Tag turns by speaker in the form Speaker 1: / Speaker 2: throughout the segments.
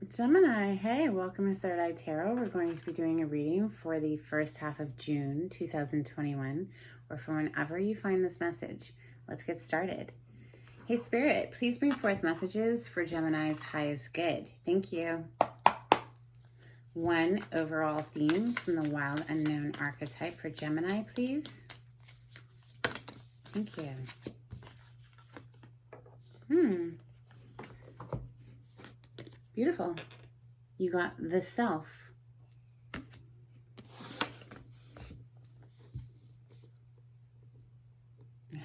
Speaker 1: Gemini, hey, welcome to Third Eye Tarot. We're going to be doing a reading for the first half of June 2021, or for whenever you find this message. Let's get started. Hey, Spirit, please bring forth messages for Gemini's highest good. Thank you. One overall theme from the Wild Unknown archetype for Gemini, please. Thank you. Beautiful. You got the self.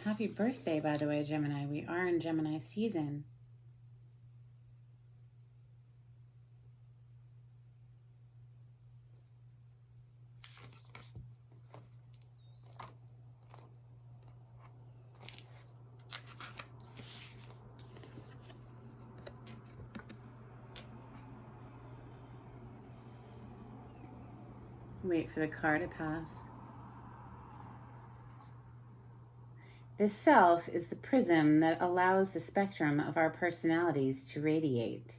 Speaker 1: Happy birthday, by the way, Gemini. We are in Gemini season. Wait for the card to pass. The self is the prism that allows the spectrum of our personalities to radiate.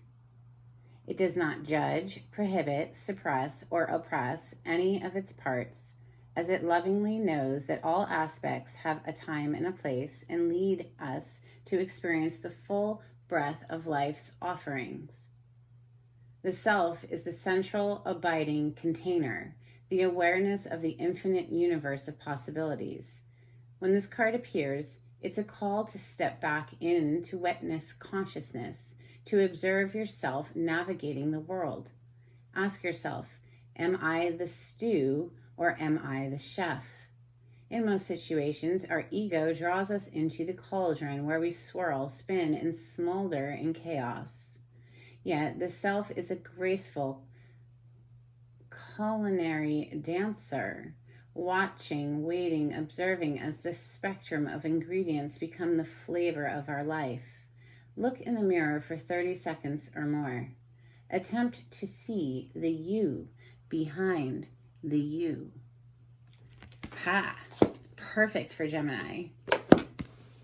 Speaker 1: It does not judge, prohibit, suppress, or oppress any of its parts, as it lovingly knows that all aspects have a time and a place and lead us to experience the full breadth of life's offerings. The self is the central abiding container, the awareness of the infinite universe of possibilities. When this card appears, it's a call to step back into witness consciousness, to observe yourself navigating the world. Ask yourself, am I the stew or am I the chef? In most situations, our ego draws us into the cauldron where we swirl, spin, and smolder in chaos. Yet the self is a graceful culinary dancer, watching, waiting, observing as the spectrum of ingredients become the flavor of our life. Look in the mirror for 30 seconds or more. Attempt to see the you behind the you. Ha! Perfect for Gemini.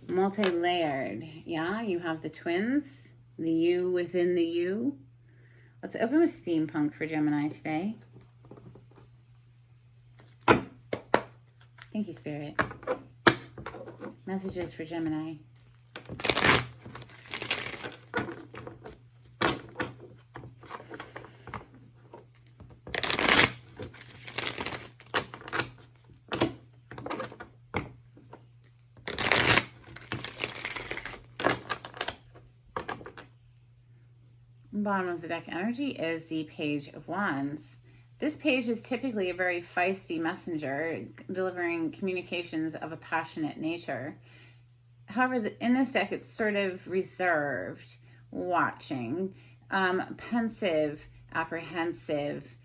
Speaker 1: Multi-layered. Yeah, you have the twins, the you within the you. Let's open with steampunk for Gemini today. Thank you, Spirit. Messages for Gemini. Bottom of the deck energy is the Page of Wands. This page is typically a very feisty messenger, delivering communications of a passionate nature. However, in this deck, it's sort of reserved, watching, pensive, apprehensive,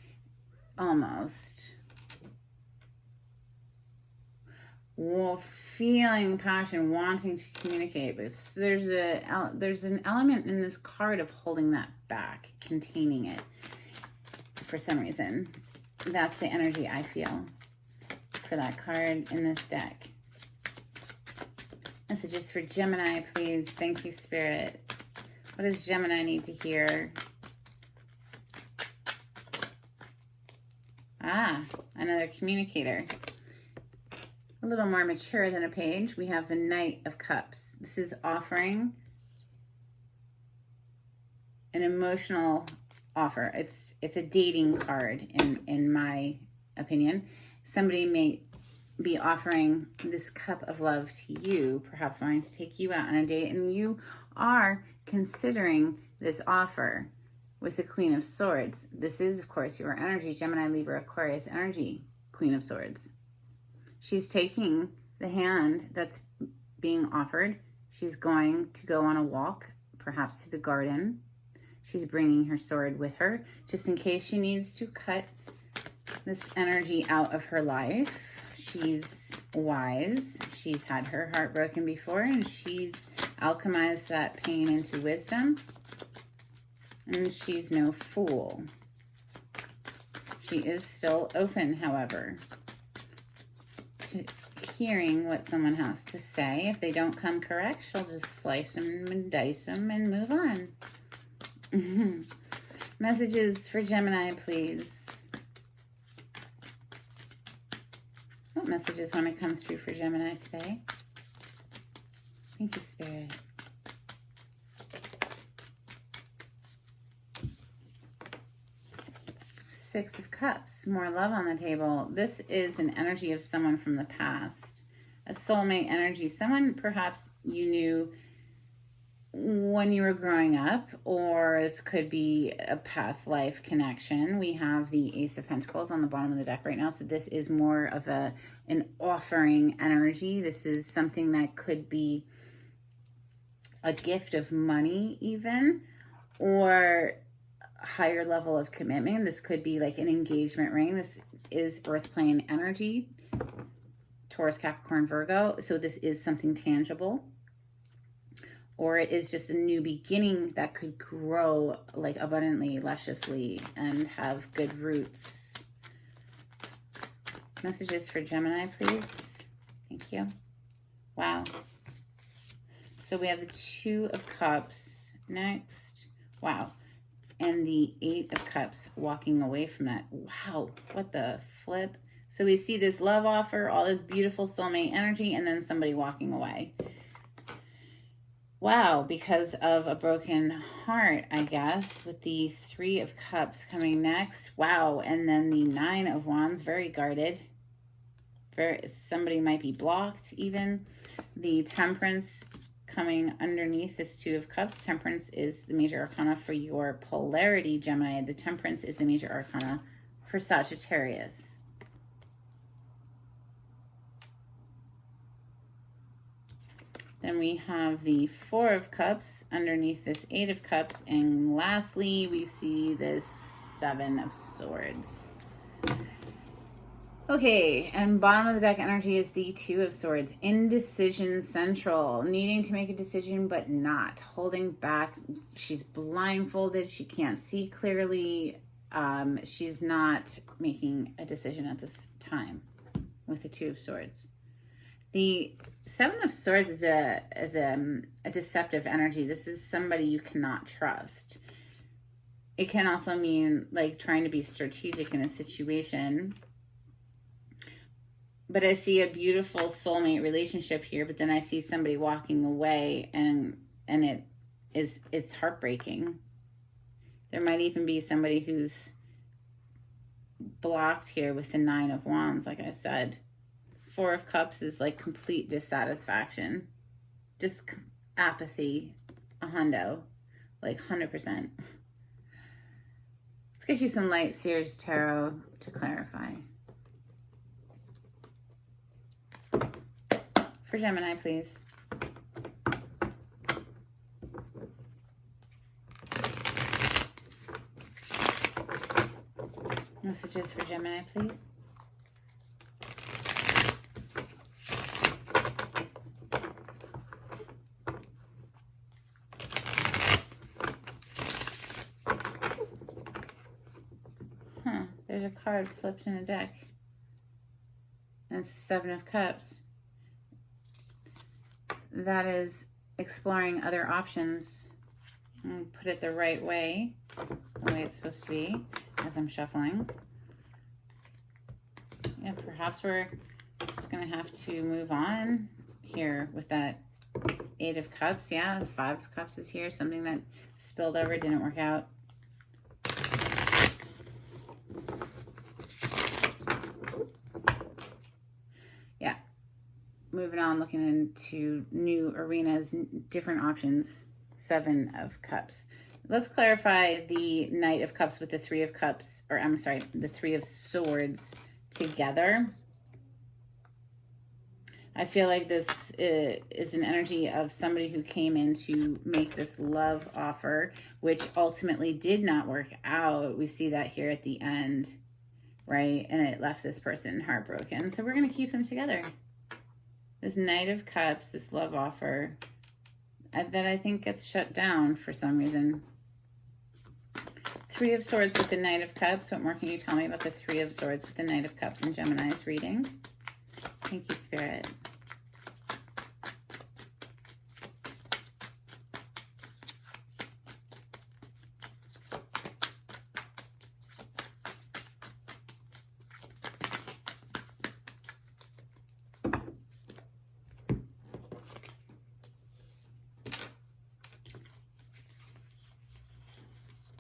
Speaker 1: almost. Feeling passion, wanting to communicate, but there's an element in this card of holding that back, containing it. For some reason, that's the energy I feel for that card in this deck. Messages for Gemini, please. Thank you, Spirit. What does Gemini need to hear? Another communicator. A little more mature than a page. We have the Knight of Cups. This is offering an emotional offer. It's a dating card in my opinion. Somebody may be offering this cup of love to you, perhaps wanting to take you out on a date, and you are considering this offer with the Queen of Swords. This is, of course, your energy, Gemini, Libra, Aquarius energy, Queen of Swords. She's taking the hand that's being offered. She's going to go on a walk, perhaps to the garden. She's bringing her sword with her, just in case she needs to cut this energy out of her life. She's wise. She's had her heart broken before, and she's alchemized that pain into wisdom. And she's no fool. She is still open, however, to hearing what someone has to say. If they don't come correct, she'll just slice them and dice them and move on. Messages for Gemini, please. What messages want to come through for Gemini today? Thank you, Spirit. Six of Cups, more love on the table. This is an energy of someone from the past, a soulmate energy, someone perhaps you knew when you were growing up, or this could be a past life connection. We have the Ace of Pentacles on the bottom of the deck right now, so this is more of an offering energy. This is something that could be a gift of money even, or higher level of commitment. This could be like an engagement ring. This is earth plane energy, Taurus, Capricorn, Virgo. So this is something tangible, or it is just a new beginning that could grow like abundantly, lusciously, and have good roots. Messages for Gemini, please. Thank you. Wow. So we have the Two of Cups next. Wow. And the Eight of Cups walking away from that. Wow, what the flip. So we see this love offer, all this beautiful soulmate energy, and then somebody walking away. Wow, because of a broken heart, I guess, with the Three of Cups coming next. Wow, and then the Nine of Wands, very guarded. Somebody might be blocked even. The Temperance coming underneath this Two of Cups. Temperance is the major arcana for your polarity, Gemini. The Temperance is the major arcana for Sagittarius. Then we have the Four of Cups underneath this Eight of Cups. And lastly, we see this Seven of Swords. Okay, and bottom of the deck energy is the Two of Swords. Indecision central. Needing to make a decision, but not. Holding back. She's blindfolded. She can't see clearly. She's not making a decision at this time with the Two of Swords. The Seven of Swords is a deceptive energy. This is somebody you cannot trust. It can also mean like trying to be strategic in a situation. But I see a beautiful soulmate relationship here, but then I see somebody walking away, and it's heartbreaking. There might even be somebody who's blocked here with the Nine of Wands, like I said. Four of Cups is like complete dissatisfaction. Just apathy, a hundo, like 100%. Let's get you some Light Seers Tarot to clarify. For Gemini, please. Messages for Gemini, please. There's a card flipped in a deck. And it's Seven of Cups. That is exploring other options. And put it the right way, the way it's supposed to be, as I'm shuffling. Yeah, perhaps we're just going to have to move on here with that Eight of Cups. Yeah, the Five of Cups is here. Something that spilled over, didn't work out. Yeah. Moving on, looking into new arenas, different options. Seven of Cups. Let's clarify the Knight of Cups with the Three of Cups, or I'm sorry, the Three of Swords together. I feel like this is an energy of somebody who came in to make this love offer, which ultimately did not work out. We see that here at the end, right? And it left this person heartbroken. So we're going to keep them together. This Knight of Cups, this love offer, that I think gets shut down for some reason. Three of Swords with the Knight of Cups. What more can you tell me about the Three of Swords with the Knight of Cups in Gemini's reading? Thank you, Spirit.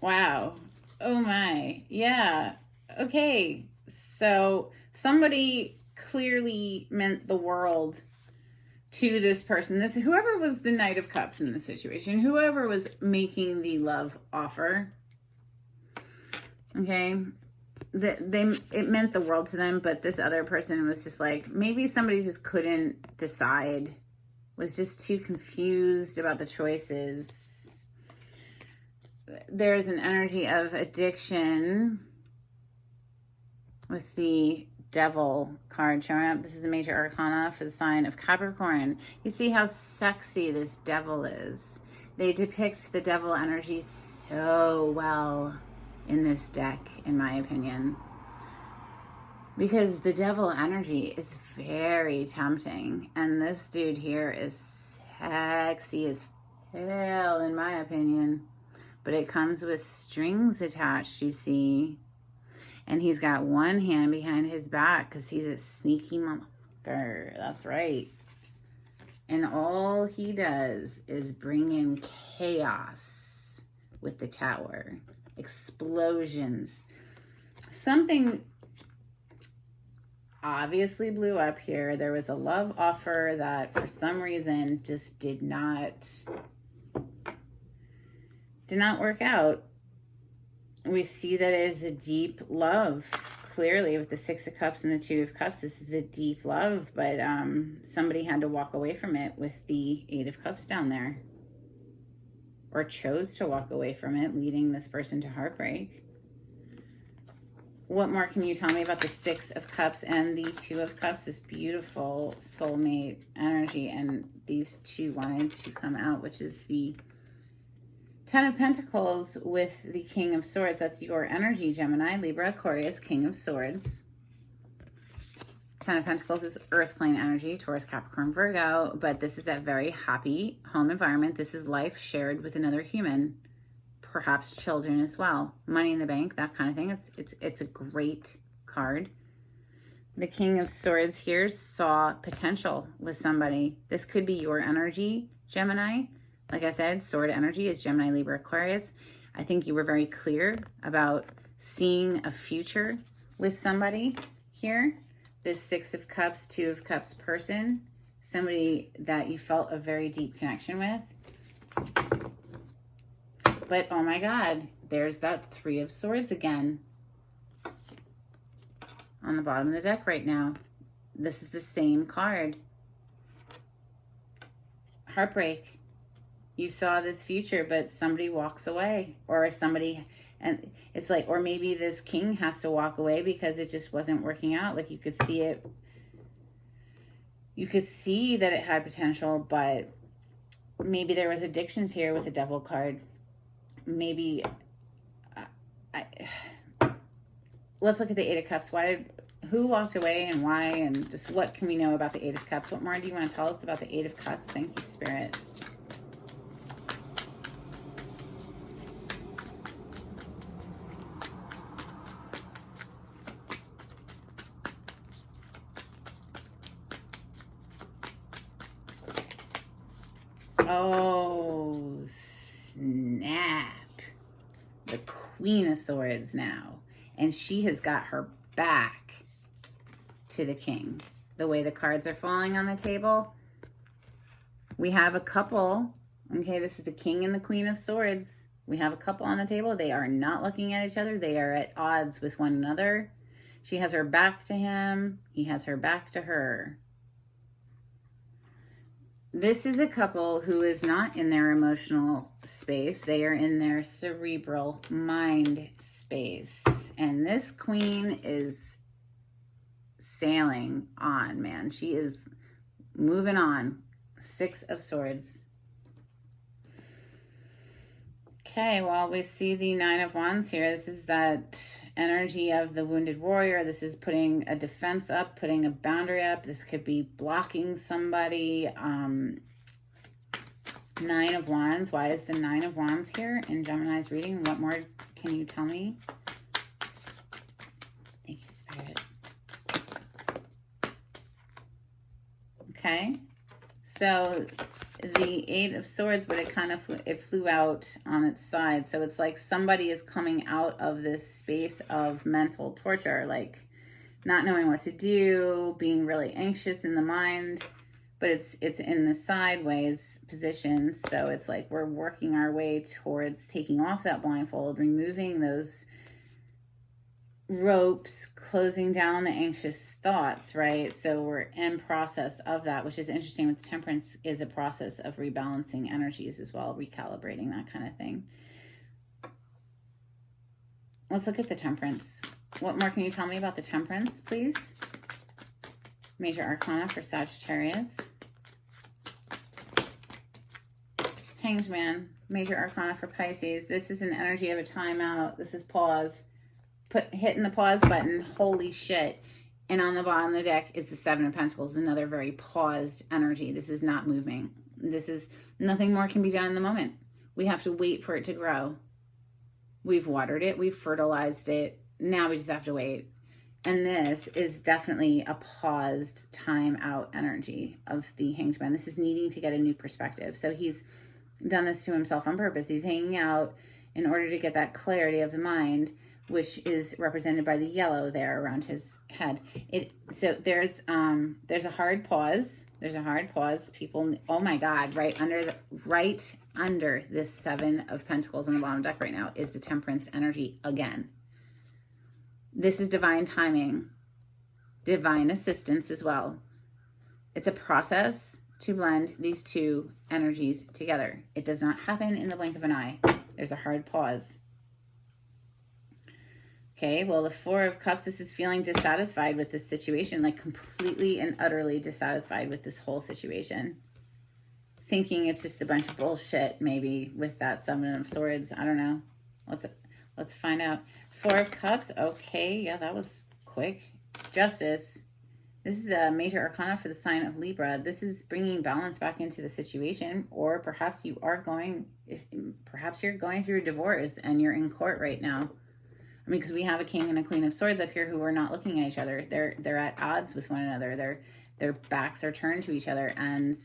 Speaker 1: Wow. Oh my. Yeah. Okay. So somebody clearly meant the world to this person. This, whoever was the Knight of Cups in this situation, whoever was making the love offer. Okay. It meant the world to them, but this other person was just like, maybe somebody just couldn't decide, was just too confused about the choices. There's an energy of addiction with the Devil card showing up. This is the major arcana for the sign of Capricorn. You see how sexy this devil is. They depict the devil energy so well in this deck, in my opinion, because the devil energy is very tempting, and this dude here is sexy as hell, in my opinion. But it comes with strings attached, you see. And he's got one hand behind his back because he's a sneaky motherfucker. That's right. And all he does is bring in chaos with the tower. Explosions. Something obviously blew up here. There was a love offer that for some reason just did not work out. We see that it is a deep love, clearly, with the Six of Cups and the Two of Cups. This is a deep love, but somebody had to walk away from it with the Eight of Cups down there, or chose to walk away from it, leading this person to heartbreak. What more can you tell me about the Six of Cups and the Two of Cups? This beautiful soulmate energy, and these two wanted to come out, which is the Ten of Pentacles with the King of Swords. That's your energy, Gemini, Libra, Aquarius, King of Swords. Ten of Pentacles is earth plane energy, Taurus, Capricorn, Virgo, but this is a very happy home environment. This is life shared with another human, perhaps children as well. Money in the bank, that kind of thing. It's a great card. The King of Swords here saw potential with somebody. This could be your energy, Gemini. Like I said, sword energy is Gemini, Libra, Aquarius. I think you were very clear about seeing a future with somebody here. This Six of Cups, Two of Cups person, somebody that you felt a very deep connection with. But oh my God, there's that Three of Swords again on the bottom of the deck right now. This is the same card. Heartbreak. You saw this future, but somebody walks away, or somebody, and it's like, or maybe this king has to walk away because it just wasn't working out. Like you could see it, you could see that it had potential, but maybe there was addictions here with the Devil card. Maybe, let's look at the Eight of Cups. Who walked away and why, and just what can we know about the Eight of Cups? What more do you want to tell us about the Eight of Cups? Thank you, Spirit. Oh, snap. The Queen of Swords now. And she has got her back to the king. The way the cards are falling on the table. We have a couple. Okay, this is the King and the Queen of Swords. We have a couple on the table. They are not looking at each other. They are at odds with one another. She has her back to him. He has her back to her. This is a couple who is not in their emotional space. They are in their cerebral mind space. And this queen is sailing on, man. She is moving on. Six of Swords. Okay, well, we see the Nine of Wands here. This is that energy of the wounded warrior. This is putting a defense up, putting a boundary up. This could be blocking somebody. Nine of Wands. Why is the Nine of Wands here in Gemini's reading? What more can you tell me? Thank you, Spirit. Okay. So the Eight of Swords, but it flew out on its side. So it's like somebody is coming out of this space of mental torture, like not knowing what to do, being really anxious in the mind, but it's in the sideways position. So it's like we're working our way towards taking off that blindfold, removing those ropes, closing down the anxious thoughts, right? So we're in process of that, which is interesting. With Temperance is a process of rebalancing energies as well, recalibrating, that kind of thing. Let's look at the Temperance. What more can you tell me about the Temperance, please? Major Arcana for Sagittarius. Hanged Man, Major Arcana for Pisces. This is an energy of a timeout. This is pause. Hitting the pause button. Holy shit. And on the bottom of the deck is the Seven of Pentacles, another very paused energy. This is not moving. This is nothing more can be done in the moment. We have to wait for it to grow. We've watered it. We've fertilized it. Now we just have to wait. And this is definitely a paused time out energy of the Hanged Man. This is needing to get a new perspective. So he's done this to himself on purpose. He's hanging out in order to get that clarity of the mind, which is represented by the yellow there around his head. So there's a hard pause. There's a hard pause. People, oh my God, right under this Seven of Pentacles on the bottom deck right now is the Temperance energy again. This is divine timing, divine assistance as well. It's a process to blend these two energies together. It does not happen in the blink of an eye. There's a hard pause. Okay, well, the Four of Cups, this is feeling dissatisfied with this situation, like completely and utterly dissatisfied with this whole situation. Thinking it's just a bunch of bullshit, maybe, with that Seven of Swords. I don't know. Let's find out. Four of Cups, okay, yeah, that was quick. Justice. This is a major arcana for the sign of Libra. This is bringing balance back into the situation, or perhaps you're going through a divorce and you're in court right now. I mean, because we have a King and a Queen of Swords up here who are not looking at each other. They're at odds with one another. Their backs are turned to each other, and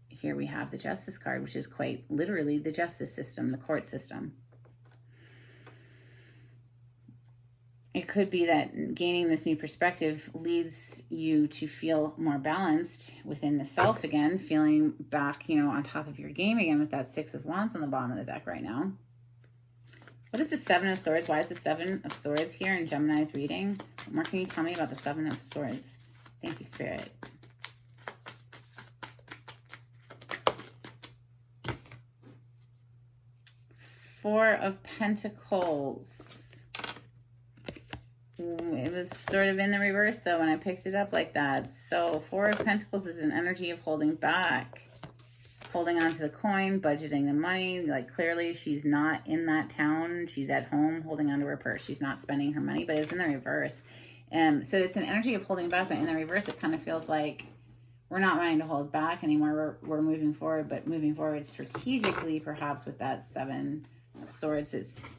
Speaker 1: here we have the Justice card, which is quite literally the justice system, the court system. It could be that gaining this new perspective leads you to feel more balanced within the self again, feeling back, on top of your game again with that Six of Wands on the bottom of the deck right now. What is the Seven of Swords? Why is the Seven of Swords here in Gemini's reading? What more can you tell me about the Seven of Swords? Thank you, Spirit. Four of Pentacles. It was sort of in the reverse, though, when I picked it up like that. So Four of Pentacles is an energy of holding back, holding on to the coin, budgeting the money. Like, clearly she's not in that town. She's at home holding on to her purse. She's not spending her money, but it's in the reverse. So it's an energy of holding back, but in the reverse, it kind of feels like we're not wanting to hold back anymore. We're moving forward, but moving forward strategically, perhaps with that Seven of Swords. It's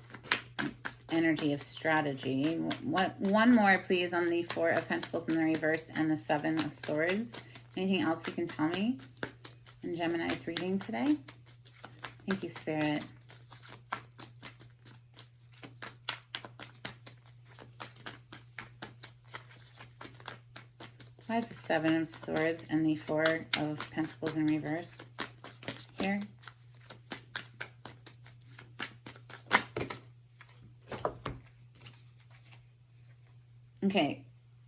Speaker 1: energy of strategy. One more, please, on the Four of Pentacles in the reverse and the Seven of Swords. Anything else you can tell me in Gemini's reading today? Thank you, Spirit. Why is the Seven of Swords and the Four of Pentacles in reverse here? Okay,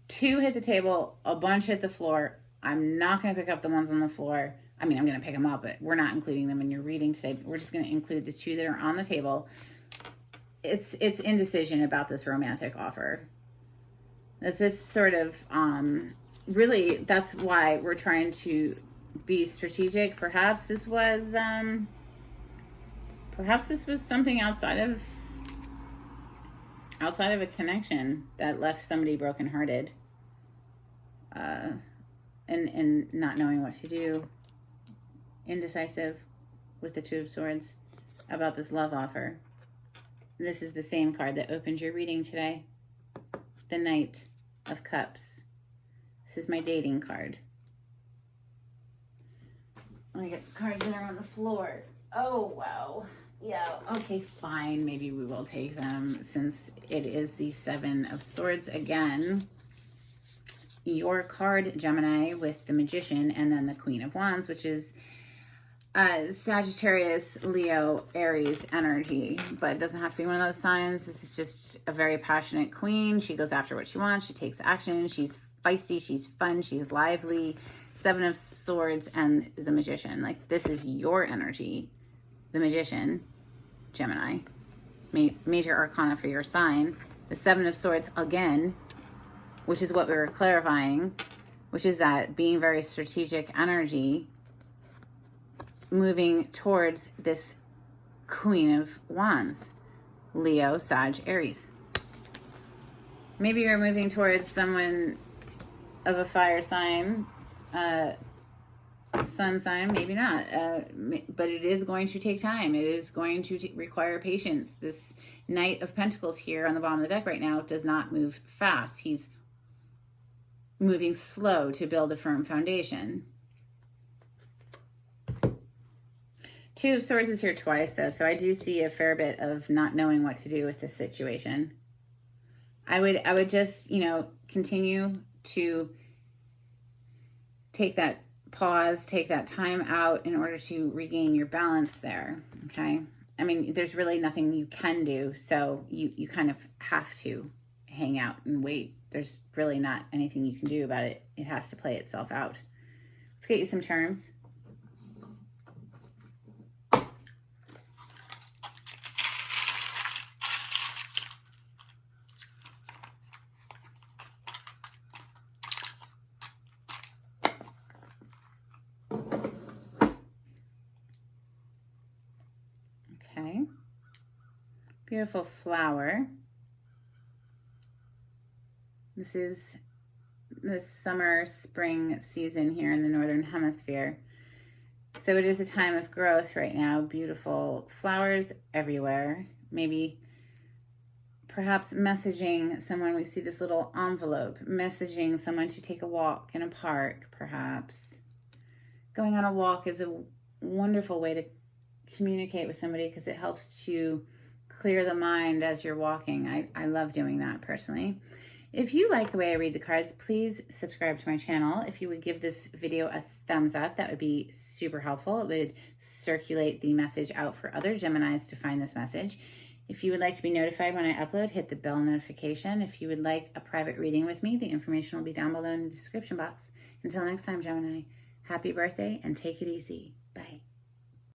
Speaker 1: 2 hit the table, a bunch hit the floor. I'm not going to pick up the ones on the floor. I mean, I'm going to pick them up, but we're not including them in your reading today. We're just going to include the 2 that are on the table. It's indecision about this romantic offer. This sort of, really, that's why we're trying to be strategic. Perhaps this was something outside of a connection that left somebody brokenhearted, and not knowing what to do, indecisive with the Two of Swords about this love offer. This is the same card that opened your reading today, the Knight of Cups. This is my dating card. Let me get the cards that are on the floor. Oh, wow. Yeah, okay, fine. Maybe we will take them since it is the Seven of Swords again. Your card, Gemini, with the Magician, and then the Queen of Wands, which is Sagittarius, Leo, Aries energy. But it doesn't have to be one of those signs. This is just a very passionate queen. She goes after what she wants. She takes action. She's feisty. She's fun. She's lively. Seven of Swords and the Magician. Like, this is your energy. The Magician, Gemini. Major arcana for your sign. The Seven of Swords again, which is what we were clarifying, which is that being very strategic energy, moving towards this Queen of Wands, Leo, Sag, Aries. Maybe you're moving towards someone of a fire sign, sun sign, maybe not, but it is going to take time. It is going to require patience. This Knight of Pentacles here on the bottom of the deck right now does not move fast. He's moving slow to build a firm foundation. Two of Swords is here twice, though, so I do see a fair bit of not knowing what to do with this situation. I would just, you know, continue to take that pause, take that time out in order to regain your balance there, okay? I mean, there's really nothing you can do, so you kind of have to hang out and wait. There's really not anything you can do about it. It has to play itself out. Let's get you some terms. Okay. Beautiful flower. This is the summer, spring season here in the Northern Hemisphere. So it is a time of growth right now. Beautiful flowers everywhere. Maybe perhaps messaging someone. We see this little envelope. Messaging someone to take a walk in a park, perhaps. Going on a walk is a wonderful way to communicate with somebody because it helps to clear the mind as you're walking. I love doing that personally. If you like the way I read the cards, please subscribe to my channel. If you would give this video a thumbs up, that would be super helpful. It would circulate the message out for other Geminis to find this message. If you would like to be notified when I upload, hit the bell notification. If you would like a private reading with me, the information will be down below in the description box. Until next time, Gemini, happy birthday and take it easy. Bye.